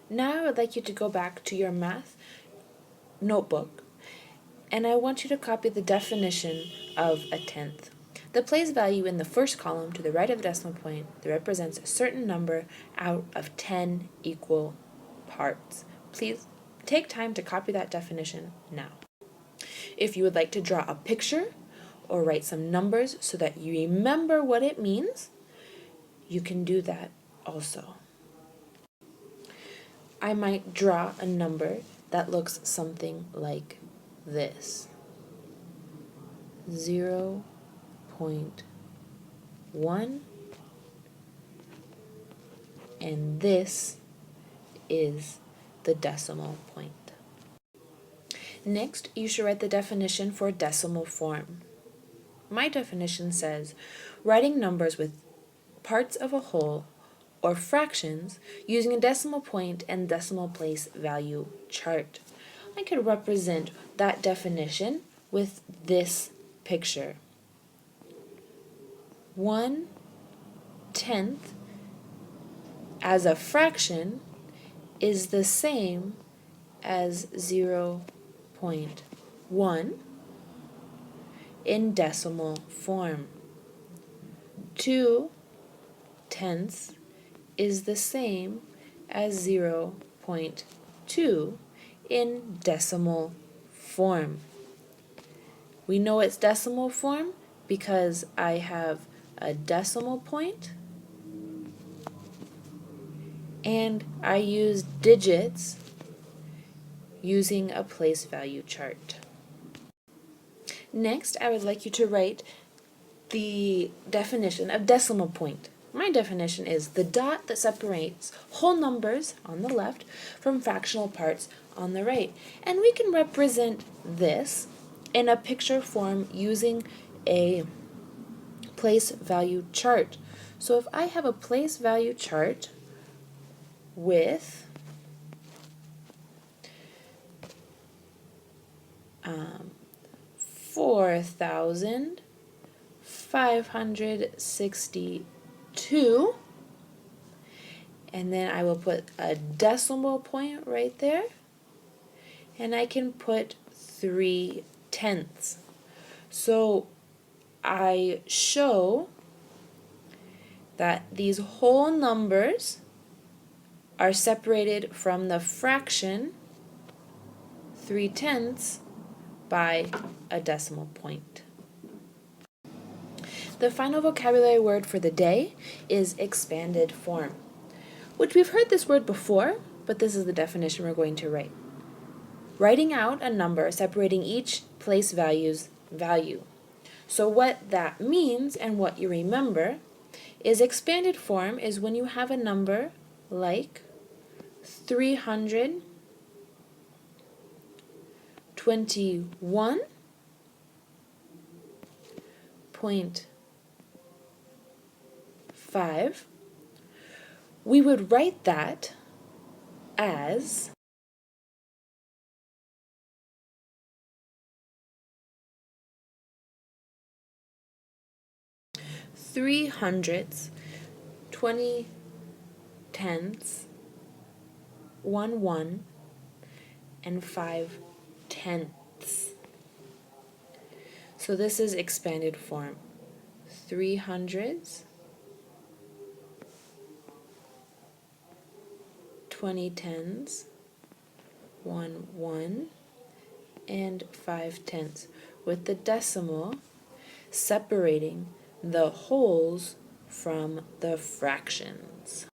Now I would like you to go back to your math notebook, and I want you to copy the definition of a tenth. The place value in the first column to the right of the decimal point that represents a certain number out of 10 equal parts. Please take time to copy that definition now. If you would like to draw a picture or write some numbers so that you remember what it means, you can do that also. I might draw a number that looks something like this. 0.1, and this is the decimal point. Next, you should write the definition for decimal form. My definition says, writing numbers with parts of a whole or fractions using a decimal point and decimal place value chart. I could represent that definition with this picture. 1/10 as a fraction is the same as 0.1 in decimal form. 2/10 is the same as 0.2 in decimal form. We know it's decimal form because I have a decimal point and I use digits using a place value chart. Next, I would like you to write the definition of decimal point. My definition is the dot that separates whole numbers on the left from fractional parts on the right. And we can represent this in a picture form using a place value chart. So if I have a place value chart with 4,562, and then I will put a decimal point right there, and I can put 3/10. So I show that these whole numbers are separated from the fraction 3/10 by a decimal point. The final vocabulary word for the day is expanded form, which we've heard this word before, but this is the definition we're going to write. Writing out a number separating each place value's value. So what that means and what you remember is expanded form is when you have a number like 321.5. We would write that as 3/100, 20/10, 1/1, and 5/10. So this is expanded form. 3/100, 20/10, 1/1, and 5/10, with the decimal separating the wholes from the fractions.